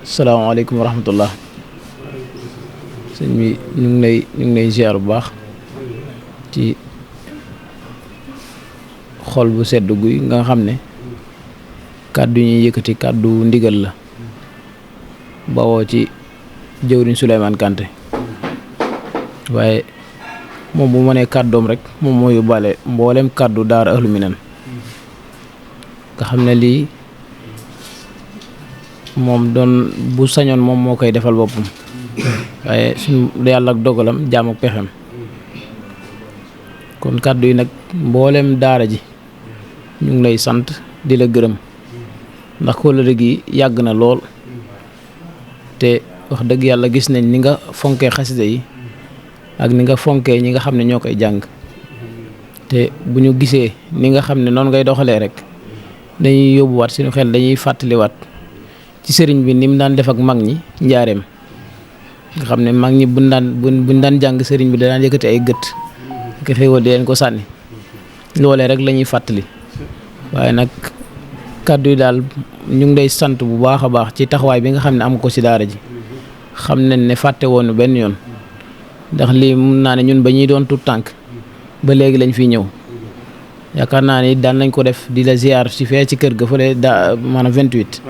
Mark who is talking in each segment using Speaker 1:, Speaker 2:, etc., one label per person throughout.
Speaker 1: salaamaaleykum wa rahmatullah. sëñ bi ñu ngi lay ziar bu baax ci xol bu sedd guy nga xam ne kàddu ñuy yëkkati kàddu ndigal la bawoo ci jëwriñ Souleymane Kanté waaye moom bu ma nee kàddoom rek moom moo yóbbaale mboolem kàddu daara Ahlu Minan nga xam ne lii moom doon bu sañoon moom moo koy defal boppam waaye suñu yàlla ak dogalam jaam ak pexem kon kàddu yi nag mboolem daara ji ñu ngi lay sant di la gërëm ndax kóllëre gi yàgg na lool te wax dëgg yàlla gis nañ ni nga fonkee xasida yi ak ni nga fonkee ñi nga xam ne ñoo koy jàng te bu ñu gisee ni nga xam ne noonu ngay doxalee rek dañuy yóbbuwaat suñu xel dañuy fàttaliwaat ci sëriñ bi ni mu daan def ak mag ñi njaareem nga xam ne mag ñi buñ daan jàng sëriñ bi da daan yëkkati ay gët nga xéewal di leen ko sànni loolee rek la ñuy fàttali waaye nag kàddu yi daal ñu ngi lay sant bu baax a baax ci taxawaay bi nga xam ne am ko ci daara ji xam nañ ne fàtte woonu benn yoon ndax lii mun naa ne ñun ba ñuy doon tut tànk ba léegi lañ fiy ñëw yaakaar naa ni daan nañ ko def di la ziar ci fee ci kër ga fële maanaam 28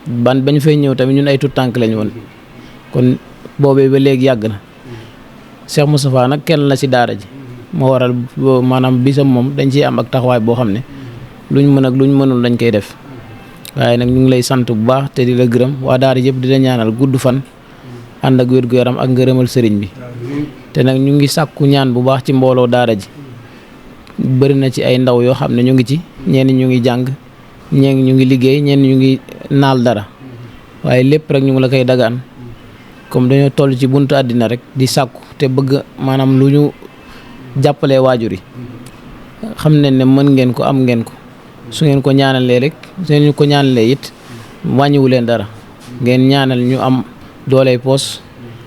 Speaker 1: bañ fay ñëw tamit ñun ay tut tànk lañ woon kon boobee ba léegi yàgg na Cheikh Moustapha nag kenn la ci daara ji moo waral maanaam bisam moom dañ ciy am ak taxawaay boo xam ne luñ mën ak luñ mënul dañ koy def waaye nag ñu ngi lay sant bu baax te di la gërëm waa daara yëpp di la ñaanal gudd fan ànd ak wér-gu-yaram ak ngërëmal sëriñ bi te nag ñu ngi sàkku ñaan bu baax ci mbooloo daara ji bëri na ci ay ndaw yoo xam ne ñu ngi ci ñenn ñu ngi jàng ñenn ñu ngi liggéey ñenn ñu ngi naal dara waaye lépp rek ñu ngi la koy dagaan comme dañoo toll ci buntu àddina rek di sàkku te bëgg maanaam lu ñu jàppalee waajur yi xam ne mën ngeen ko am ngeen ko su ngeen ko ñaanalee rek su ngeen ko ñaanalee it wàññiwu leen dara ngeen ñaanal ñu am dooley poos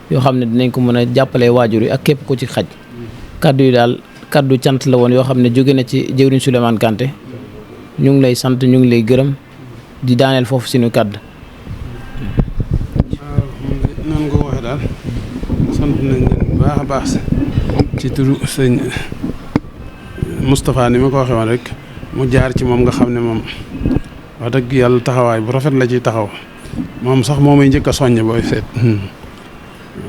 Speaker 1: yoo xam ne dinañ ko mën a jàppalee waajur yi ak képp ko ci xaj kaddu yi daal kaddu cant la woon yoo xam ne jóge na ci jëwriñ Souleymane Kanté ñu ngi lay sant ñu ngi lay gërëm di daaneel foofu suñu kàddu.
Speaker 2: noonu nga ko waxee daal sant nañ leen bu baax a baax ci turu sëñ Moustapha ni ma ko waxee woon rek mu jaar ci moom nga xam ne moom wax dëgg yàlla taxawaay bu rafet la ciy taxaw moom sax moo may njëkk a soññ booy seet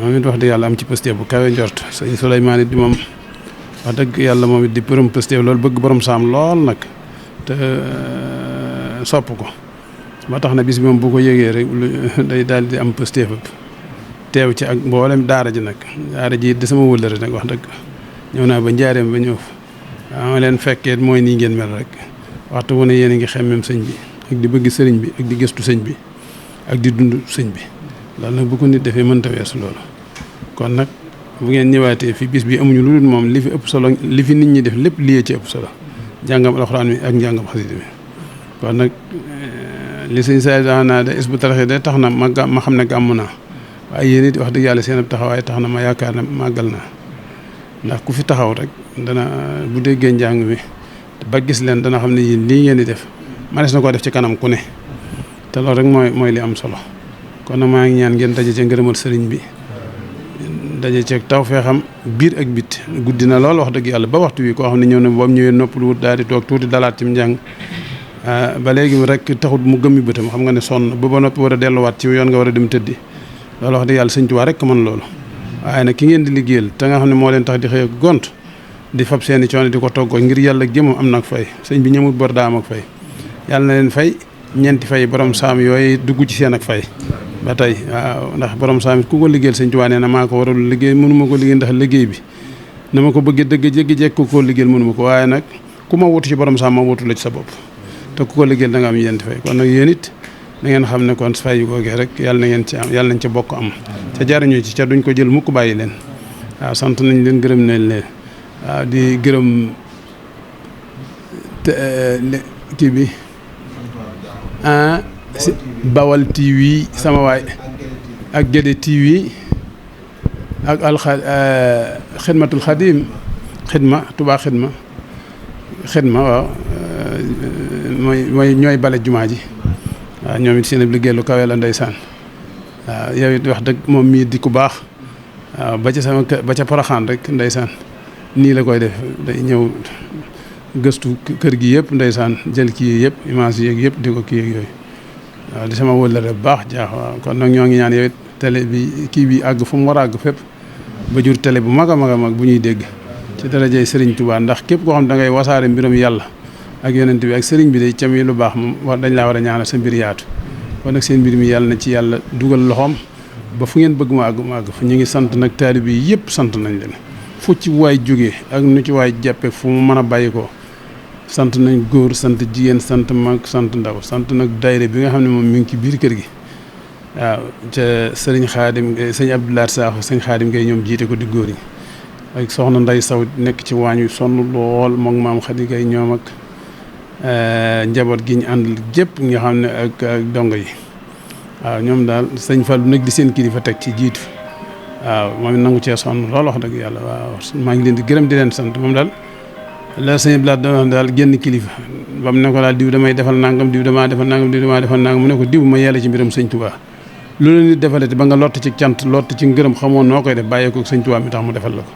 Speaker 2: moom it wax dëgg yàlla am ci pëstéef bu kawe njort sëñ Souleymane it di moom wax dëgg yàlla moom it di borom pëstéef loolu bëgg borom saam lool nag te sopp ko ba tax na bis bi moom bu ko yëgee rek day daal di am pëstéef teew ci ak mboolem daara ji nag daara ji di sama wëllëre nag wax dëgg ñëw naa ba njaareem ba ñëw ma leen fekkee mooy nii ngeen mel rek waxtu wu ne yéen a ngi xemmem sëñ bi ak di bëgg sëriñ bi ak di gëstu sëñ bi ak di dund sëñ bi loolu nag bu ko nit defee mënta weesu loolu kon nag bu ngeen ñëwaatee fi bis bi amuñu lu dul moom li fi ëpp solo li fi nit ñi def lépp liyee ci ëpp solo njàngam alxuraan mi ak njàngam xasida mi kon nag li sëñ saa naa de is bu taraxee de tax na ma xam ne gàmm naa waaye yéen it wax dëgg yàlla seen ab taxawaay tax na ma yaakaar ne màggal naa ndax ku fi taxaw rek dana bu déggee njàng mi ba gis leen dana xam ne yéen lii ngeen di def manees na koo def ci kanam ku ne te loolu rek mooy li am solo kon nag maa ngi ñaan ngeen daje ci ngërëmal sëriñ bi daje ci taw fee xam biir ak bit guddi na lool wax dëgg yàlla ba waxtu wi koo xam ne ñëw na boobu ñëwee noppalu wut daal di toog tuuti dalaat ci njàng ba léegi rek taxut mu gëmmi bëtam xam nga ne sonn ba noppi war a delluwaat ci yoon nga war a dem tëddi loolu wax dëgg yàlla sëñ Tuubaa rek man loolu waaye nag ki ngeen di liggéeyal te nga xam ne moo leen tax di xëy ak gont di fab seeni coono di ko toggoo ngir yàlla jëmam am nag fay sëñ bi ñëmut bor daa am ak fay yàlla na leen fay ñeenti fay borom saam yooyu dugg ci seen ak fay ba tey waaw ndax borom saam ku ko liggéeyal sëñ Tuubaa nee na maa ko waral liggéey mënuma ko liggéey ndax liggéey bi na ma ko bëggee dëgg jéggi-jekk ku ko liggéeyal mënuma ko waaye nag ku ma wutu ci borom saam ma wutu la ci sa bopp te ku ko liggéeyal da nga am ñeenti fay kon nag yéen it da ngeen xam ne kon fay yu googee rek yàlla na ngeen ci am yàlla nañ ca bokk am ca jariñu ci ca duñ ko jël mukk bàyyi leen waaw sant nañ leen gërëm nañ leen waaw di gërëm kii bi Bawal TV sama waay ak Gédé TV ak xidmatul xadim xidma Touba xidma waaw mooy ñooy bale jumaa ji waaw ñoom it seen liggéey lu kawe la ndeysaan waaw yow it wax dëgg moom mii di ku baax waaw ba ca sama ba ca Poroxaan rek ndeysaan nii la koy def day ñëw gëstu kër gi yëpp ndeysaan jël kii yëpp image yeeg yëpp di ko kii yeeg yooyu waaw di sama wëllëre bu baax jaax waaw kon nag ñoo ngi ñaan yow it télé bi kii bi àgg fu mu war a àgg fépp ba jur télé bu mag a mag a mag bu ñuy dégg ci darajay Serigne Touba ndax képp koo xam da ngay wasaare mbirum yàlla ak yonent bi ak Serigne bi day cam yi lu baax moom war dañ laa war a ñaanal sa mbir yaatu kon nag seen mbir mi yàlla na ci yàlla dugal loxoom ba fu ngeen bëgg mu àgg fa ñu ngi sant nag taalibe yi yëpp sant nañ leen fu ci waay jógee ak nu ci waay jàppe fu mu mën a bàyyi ko sant nañ góor sant jigéen sant mag sant ndaw sant nag daayira bi nga xam ne moom mi ngi ci biir kër gi waaw ca sëriñ Xaadim sëñ Abdoulaye Sakho sëñ Xaadim ngay ñoom jiite ko di góor yi ak soxna Nday Saw nekk ci waañ wi sonn lool moom maam Xadi Gay ñoom ak njaboot gi ñu àndal jépp nga xam ne ak dongo yi waaw ñoom daal sëñ Fallu nag di seen kilifa teg ci jiitu waaw moom nangu cee sonn lool wax dëgg yàlla waaw maa ngi leen di gërëm di leen sant moom daal la sëñ Blaat doon wax daal génn kilifa ba mu ne ko daal diw damay defal nangam diw damaa defal nangam diw damaa defal nangam mu ne ko diw ma yàlla ci mbiram sëñ Tuubaa loolu nit defalati ba nga lott ci cant lott ci ngërëm xamoon noo koy def bàyyee ko sëñ Tuubaa mi tax mu defal la ko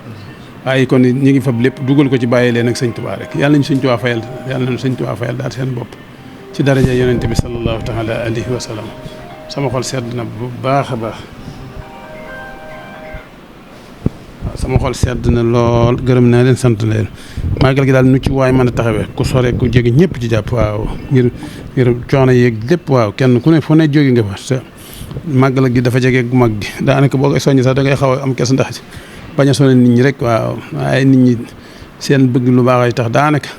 Speaker 2: waaye kon ñu ngi fab lépp dugal ko ci bàyyee leen ak sëñ Tuubaa rek yàlla nañu sëñ Tuubaa fayal yàlla nañu sëñ Tuubaa fayal daal seen bopp ci daraja yonente bi sallallahu taala alayhi wa sallam sama xol sedd na bu baax a baax sama xol sedd na lool gërëm naa leen sant leen màggal gi daal nu ci waay mën a taxawee ku sore ku jege ñëpp ci jàpp waaw ngir coono yeeg lépp waaw kenn ku ne fu ne jóge nga fa màggal gi dafa jege gu mag gi daanaka boo koy soññ sax da ngay xaw a am kes ndax bañ a sonal nit ñi rek waaw waaye nit ñi seen bëgg lu baax ay tax daanaka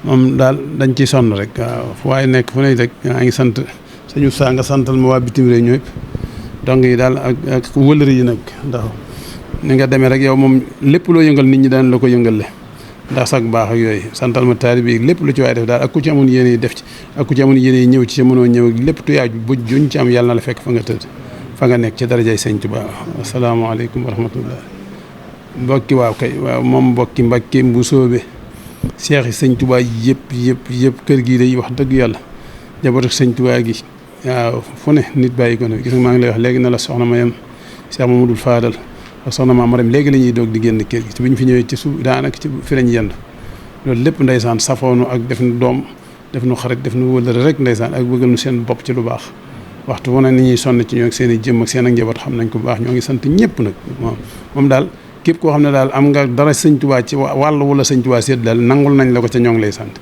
Speaker 2: moom daal dañ ciy sonn rek waaw fu waaye nekk fu ne rek maa ngi sant sañu saa nga santal ma waa bitim réew ñëpp donc yi daal ak wëlëri yi nag ndax ni nga demee rek yow moom lépp loo yëngal nit ñi daan la ko yëngale ndax sax baax ak yooyu santal ma taari bi lépp lu ci waay def daal ak ku ci amoon yéene yi def ci ak ku ci amoon yéene yi ñëw ci sa mënoo ñëw ak lépp tuyaaju bu juñ ci am yàlla na la fekk fa nga tëdd fa nga nekk ci darajay sëñ Tuubaa asalaamaaleykum wa rahmatullah mbokki waaw kay waaw moom mbokki Mbàkke Mbusoobe seex yi sëñ Tuubaa yëpp kër gii day wax dëgg yàlla jaboot ak sëñ Tuubaa gi waaw fu ne nit bàyyi ko ne gis nga maa ngi lay wax léegi na la soxna Mayam Cheikh Mamadou Fadal ak soxna Maam Maram léegi la ñuy doog di génn kër gi ci bi ñu fi ñëwee ci suuf daanaka ci fi lañ yendu loolu lépp ndeysaan safoonu ak def nu doom def nu xarit def nu wëllëre rek ndeysaan ak bëggal nu seen bopp ci lu baax waxtu wu ne ni ñuy sonn ci ñoo ak seen i jëm ak seen ak njaboot xam nañ ko bu baax ñoo ngi sant ñëpp nag moom daal képp koo xam ne daal am nga dara sëñ Tuubaa ci wàll wala sëñ Tuubaa seet daal nangul nañ la ko ca ñoo ngi lay sant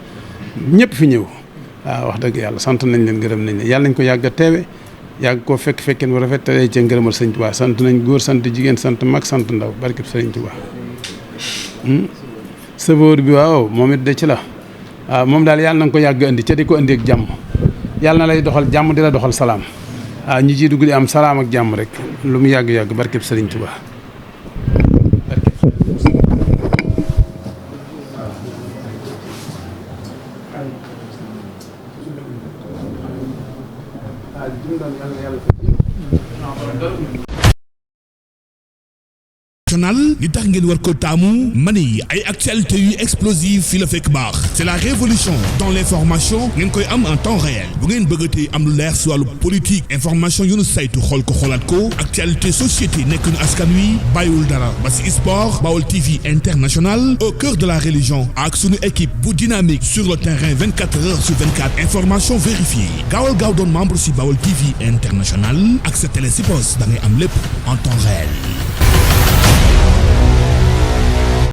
Speaker 2: ñëpp fi ñëw waaw wax dëgg yàlla sant nañ leen gërëm nañ leen yàlla nañ ko yàgg a teewe yàgg koo fekkeen bu rafet te ca ngërëmal sëñ Tuubaa sant nañ góor sant jigéen sant mag sant ndaw barkeb sëñ Tuubaa sëfoor bi waaw moom it de ci la waaw moom daal yàlla na nga ko yàgg indi ca di ko indi ak jàmm yàlla na lay doxal jàmm di la doxal salaam waaw ñi ciy dugg di am salaam ak jàmm rek lu mu yàgg-yàgg barkeb sëriñ Tuubaa
Speaker 3: li tax ngeen war ko taamu mani ay actualité yu explosive fii la fekk baax c'est la révolution dans l'information ngeen koy am en temps réel bu ngeen bëggatee am lu leer si wàllu politique information yu nu saytu xool ko xoolaat ko actualité société nekk nu askan wi bàyyiwul dara ba si sport Baol TV International au cœur de la religion ak sunu équipe bu dynamique sur le terrain 24 heures sur 24 information vérifiée gaawal gaaw doon membre si Baol TV International ak sa télé si poste da ngay am lépp en temps réel